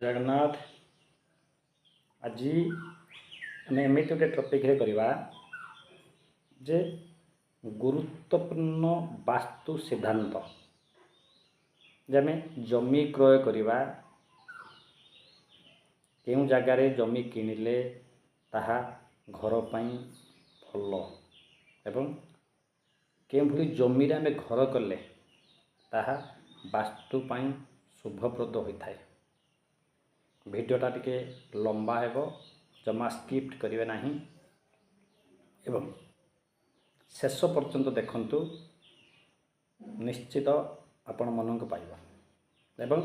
जगन्नाथ आज आम एमती गोटे टपिक करवा जे गुरुत्वपूर्ण वास्तु सिद्धांत जमे जमी क्रय करवा केउ जगार जमी किणिले ताहा घर पाई भल एवं केउ भली जमी आम घर कले ताहा वास्तु पाई शुभप्रद होता है। भिडियोटा टिके लंबा हेबो जमा स्किप्ट करिवे नाही एवं शेष पर्यंत देखंतु निश्चित आपण मन को पाइबा एवं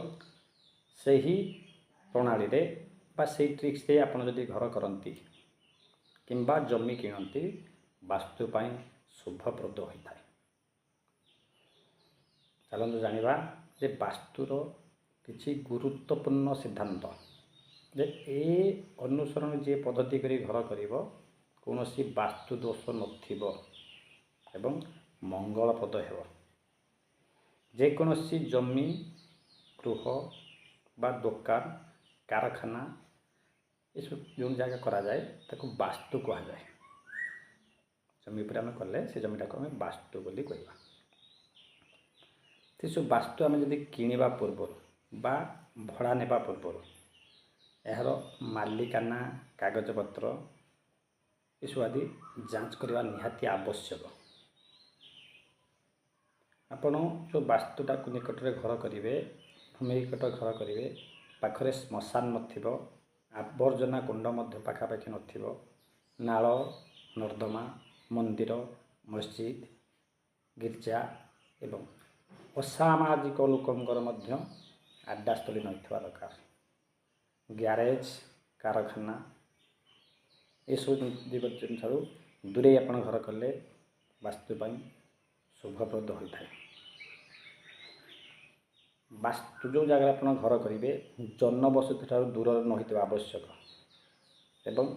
सही प्रणाली रे बा सही ट्रिक्स से आपण जदि घर करंती किंबा जमी किणंती वास्तु पाई शुभप्रद होता है। चलନ୍ତୁ जानिबा जे वास्तुर किछि गुरुत्वपूर्ण सिद्धांत जे ए अनुसरण जे पद्धति करी घर करिवो कोनोसी वास्तु दोष नथिबो एवं मंगलप्रद हेबो। जे कोनोसी जमी गृह बा दुकान कारखाना ये जो जगह करा जाए ताको वास्तु कहा जाए। जमी पर आम कले से जमीटा को आम वास्तु बोली कहवा। से सब वास्तु आम जदि किणवा पूर्व बा भड़ा नेबा पूर्व यार मालिकाना कागजपत्र यू आदि जांच करवा निहाती आवश्यक। आपण जो वास्तुटा को निकट में घर करेंगे भूमि निकट घर करेंगे पाखरे श्मशान नथिबो आवर्जना कुंड मध्य पाखापाखि नथिबो नाल नर्दमा मंदिर मस्जिद गिर्जा एवं असामाजिक लोकंकर मध्य आड्डास्थली नथिबा दरकार। ग्यारेज कारखाना ये सब जिन दूरे आपण घर कले वास्तुपाई शुभप्रद होता है। वास्तु जो जगह आपण घर करेंगे जनबसति ठार दूर नहींता आवश्यक एवं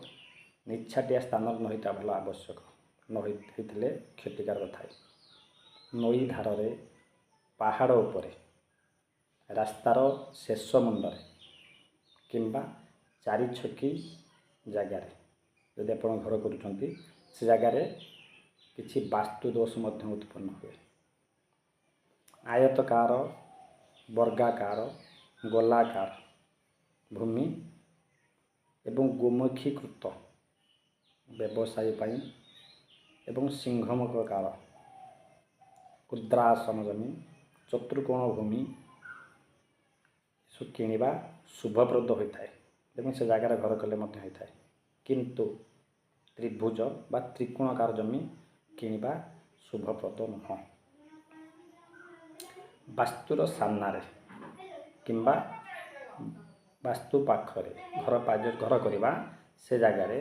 निछाटिया स्थान नहींता भल आवश्यक नहींले क्षतिकारक थाए। नई धारे पहाड़ उपरे रास्तार शेष मुंडरे किंबा चारि छकी जगार जदि आप घर करुँच से जगार किसी वास्तु दोष उत्पन्न हुए। आयतकार वर्गाकार गोलाकार भूमि एवं गोमुखीकृत व्यवसाय पाई एवं सिंहमुखकार कुद्रासन जमी चतुर्कोण भूमि किणवा शुभप्रद होता है एवं से जगार घर कले होता है। किंतु त्रिभुज बा त्रिकोणाकार जमी किणवा शुभप्रद नुह। वास्तुर सामने किंबा वास्तु पाखरे घर करवा से जगार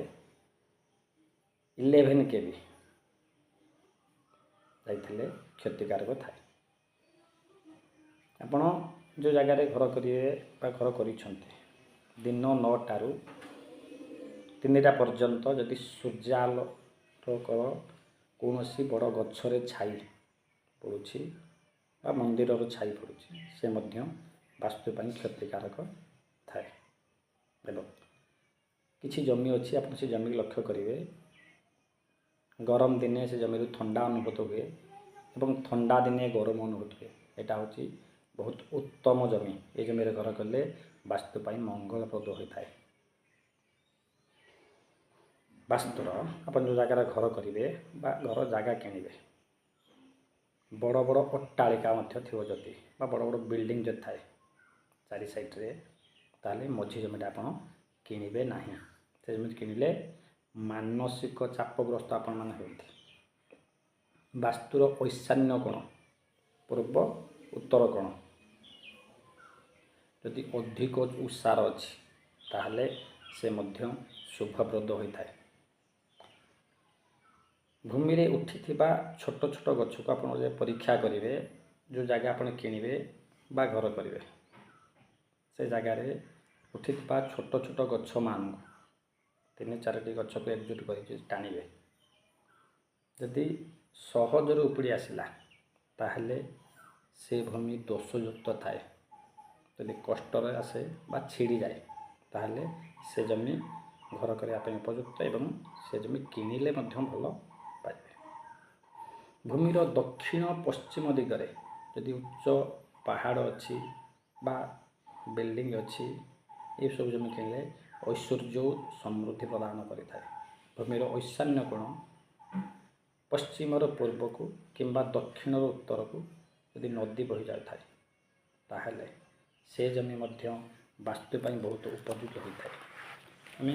11 केवी जाइथिले क्षतिकारक थाए। आपण जो जगार घर करेंगे घर कर दिन 9 रू 3टा पर्यंत जदि सूर्यालोक कौन बड़ गच्छरे छाई पड़ुछि बा मंदिर छाई पड़ुछि से मध्य वास्तुपाई क्षतिकारक थाए। एवं किछि जमी अच्छी आप से जमी लक्ष्य करेंगे गरम दिने से जमी ठंडा अनुभूत हुए एवं ठंडा दिने गरम अनुभूत हुए। यहाँ हूँ बहुत उत्तम जमी ये जमी घर कले वास्तुपाई मंगलप्रद होता है। वास्तुर आप जो जगार घर करेंगे घर जगह किणवे बड़ बड़ अट्टालिका जदि बड़ बड़ बिल्डिंग जब थाए चारि साइड्रे ताले मझी जमीटा आप किणवे ना से जमी किणिले मानसिक चापग्रस्त आपण मैंने होते। वास्तुर ईशान्य कोण पूर्व उत्तर कोण यदि अधिक उषार अच्छी ताहले से मध्य शुभप्रद होता है। भूमि रे उठी छोट छोट गछ को आप परीक्षा करेंगे जो जगह आप किणवे बा घर करेंगे से जगार उठी छोट छोट गछ मान 3-4टी गछ को एकजुट कर टाणिबे जदि सहजर उपड़ी आसला ताहले से भूमि दोषयुक्त थाए ଯଦି କଷ୍ଟରେ ଆସେ ବା ଛିଡ଼ିଯାଏ ତାହେଲେ ସେ ଜମି ଘର କରିବା ପାଇଁ ଉପଯୁକ୍ତ ଏବଂ ସେ ଜମି କିଣିଲେ ମଧ୍ୟ ଭଲ ପାଇବେ। ଭୂମିର ଦକ୍ଷିଣ ପଶ୍ଚିମ ଦିଗରେ ଯଦି ଉଚ୍ଚ ପାହାଡ଼ ଅଛି ବା ବିଲ୍ଡିଂ ଅଛି, ଏସବୁ ଜମି କିଣିଲେ ଐଶ୍ୱର୍ଯ୍ୟ ଓ ସମୃଦ୍ଧି ପ୍ରଦାନ କରିଥାଏ। ଭୂମିର ଈଶାନ୍ୟ କୋଣ ପଶ୍ଚିମର ପୂର୍ବକୁ କିମ୍ବା ଦକ୍ଷିଣର ଉତ୍ତରକୁ ଯଦି ନଦୀ ବହି ଯାଉଥାଏ ତାହେଲେ ସେ ଜମି ମଧ୍ୟ ବାସ୍ତୁ ପାଇଁ ବହୁତ ଉପଯୋଗୀ ହୋଇଥାଏ। ଆମେ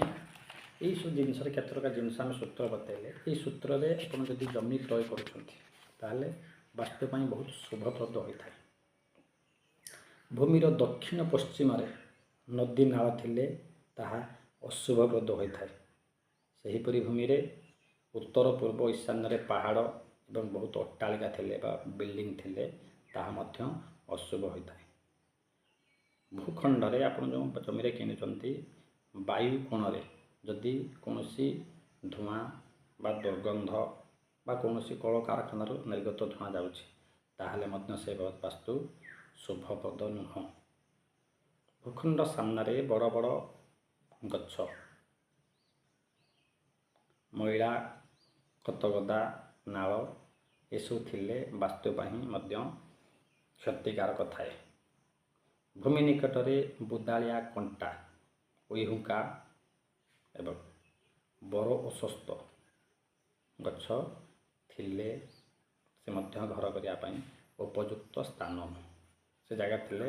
ଏଇସବୁ ଜିନିଷରେ କେତେଟା ଜିନିଷ ଆମେ ସୂତ୍ର ବତାଇଲେ, ଏଇ ସୂତ୍ରରେ ଆପଣ ଯଦି ଜମି କ୍ରୟ କରୁଛନ୍ତି ତାହେଲେ ବାସ୍ତୁ ପାଇଁ ବହୁତ ଶୁଭପ୍ରଦ ହୋଇଥାଏ। ଭୂମିର ଦକ୍ଷିଣ ପଶ୍ଚିମରେ ନଦୀ ନାଳ ଥିଲେ ତାହା ଅଶୁଭପ୍ରଦ ହୋଇଥାଏ। ସେହିପରି ଭୂମିରେ ଉତ୍ତର ପୂର୍ବ ଈଶାନ୍ୟରେ ପାହାଡ଼ ଏବଂ ବହୁତ ଅଟ୍ଟାଳିକା ଥିଲେ ବା ବିଲ୍ଡିଂ ଥିଲେ ତାହା ମଧ୍ୟ ଅଶୁଭ ହୋଇଥାଏ। ଭୂଖଣ୍ଡରେ ଆପଣ ଯେଉଁ ଜମିରେ କିଣୁଛନ୍ତି ବାୟୁ କୋଣରେ ଯଦି କୌଣସି ଧୂଆଁ ବା ଦୁର୍ଗନ୍ଧ ବା କୌଣସି କଳକାରଖାନାରୁ ନିର୍ଗତ ଧୂଆଁ ଯାଉଛି ତାହେଲେ ମଧ୍ୟ ସେ ବାସ୍ତୁ ଶୁଭପ୍ରଦ ନୁହଁ। ଭୂଖଣ୍ଡ ସାମ୍ନାରେ ବଡ଼ ବଡ଼ ଗଛ, ମଇଳା, ଖତଗଦା, ନାଳ ଏସବୁ ଥିଲେ ବାସ୍ତୁ ପାଇଁ ମଧ୍ୟ କ୍ଷତିକାରକ ଥାଏ। ଭୂମି ନିକଟରେ ବୁଦାଳିଆ କଣ୍ଟା, ଉଇହୁଙ୍କା ଏବଂ ବର ଅଶ୍ୱତ୍ଥ ଗଛ ଥିଲେ ସେ ମଧ୍ୟ ଘର କରିବା ପାଇଁ ଉପଯୁକ୍ତ ସ୍ଥାନ ନୁହେଁ। ସେ ଜାଗା ଥିଲେ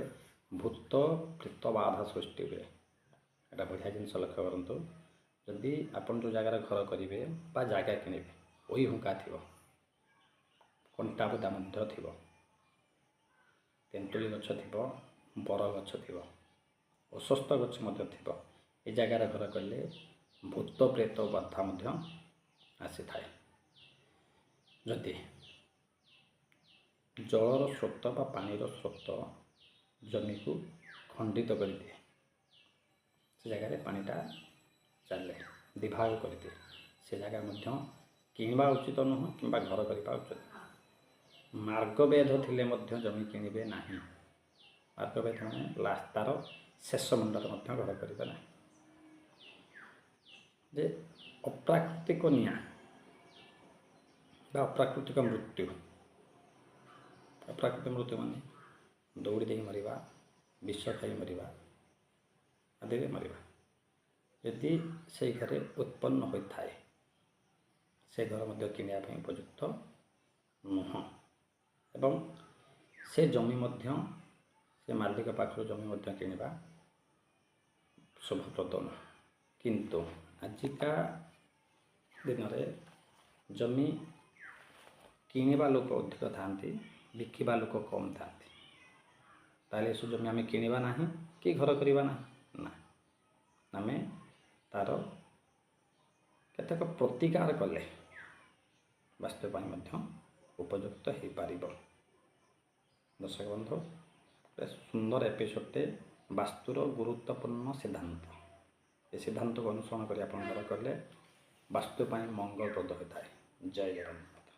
ଭୂତ ପ୍ରେତ ବାଧା ସୃଷ୍ଟି ହୁଏ। ଏଇଟା ବଢ଼ିଆ ଜିନିଷ ଲକ୍ଷ୍ୟ କରନ୍ତୁ। ଯଦି ଆପଣ ଯେଉଁ ଜାଗାରେ ଘର କରିବେ ବା ଜାଗା କିଣିବେ ଉଇହୁଙ୍କା ଥିବ, କଣ୍ଟା ବୁଦା ମଧ୍ୟ ଥିବ, ତେନ୍ତୁଳି ଗଛ ଥିବ, ବର ଗଛ ଥିବ, ଅଶ୍ୱତ୍ଥ ଗଛ ମଧ୍ୟ ଥିବ, ଏ ଜାଗାରେ ଘର କଲେ ଭୂତ ପ୍ରେତ ବାଧା ମଧ୍ୟ ଆସିଥାଏ। ଯଦି ଜଳର ସ୍ରୋତ ବା ପାଣିର ସ୍ରୋତ ଜମିକୁ ଖଣ୍ଡିତ କରିଦିଏ, ସେ ଜାଗାରେ ପାଣିଟା ଚାଲେ, ବିଭାଗ କରିଦିଏ, ସେ ଜାଗା ମଧ୍ୟ କିଣିବା ଉଚିତ ନୁହଁ କିମ୍ବା ଘର କରିବା ଉଚିତ ନୁହଁ। ମାର୍ଗବେଧ ଥିଲେ ମଧ୍ୟ ଜମି କିଣିବେ ନାହିଁ। ମାର୍ଗବେଧ ମାନେ ରାସ୍ତାର ଶେଷ ମୁଣ୍ଡରେ ମଧ୍ୟ ଘର କରିବେ ନାହିଁ। ଯେ ଅପ୍ରାକୃତିକ ନିଆଁ ବା ଅପ୍ରାକୃତିକ ମୃତ୍ୟୁ, ଅପ୍ରାକୃତିକ ମୃତ୍ୟୁ ମାନେ ଦୌଡ଼ି ଦେଇ ମରିବା, ବିଷ ଖାଇ ମରିବା ଆଦିରେ ମରିବା ଯଦି ସେଇ ଘରେ ଉତ୍ପନ୍ନ ହୋଇଥାଏ ସେ ଘର ମଧ୍ୟ କିଣିବା ପାଇଁ ଉପଯୁକ୍ତ ନୁହଁ। ଏବଂ ସେ ଜମି ମଧ୍ୟ ସେ ମାଲିକ ପାଖରୁ ଜମି ମଧ୍ୟ କିଣିବା ଶୁଭପ୍ରଦ ନୁହଁ। କିନ୍ତୁ ଆଜିକା ଦିନରେ ଜମି କିଣିବା ଲୋକ ଅଧିକ ଥାଆନ୍ତି, ବିକିବା ଲୋକ କମ୍ ଥାଆନ୍ତି। ତାହେଲେ ଏସବୁ ଜମି ଆମେ କିଣିବା ନାହିଁ କି ଘର କରିବା ନାହିଁ, ନା, ଆମେ ତା'ର କେତେକ ପ୍ରତିକାର କଲେ ବାସ୍ତୁ ପାଇଁ ମଧ୍ୟ ଉପଯୁକ୍ତ ହୋଇପାରିବ। ଦର୍ଶକ ବନ୍ଧୁ, ସୁନ୍ଦର ଏପିସୋଡ଼ଟେ ବାସ୍ତୁର ଗୁରୁତ୍ୱପୂର୍ଣ୍ଣ ସିଦ୍ଧାନ୍ତ। ଏ ସିଦ୍ଧାନ୍ତକୁ ଅନୁସରଣ କରି ଆପଣ ଘର କଲେ ବାସ୍ତୁ ପାଇଁ ମଙ୍ଗଳପ୍ରଦ ହୋଇଥାଏ। ଜୟ ଜଗନ୍ନାଥ।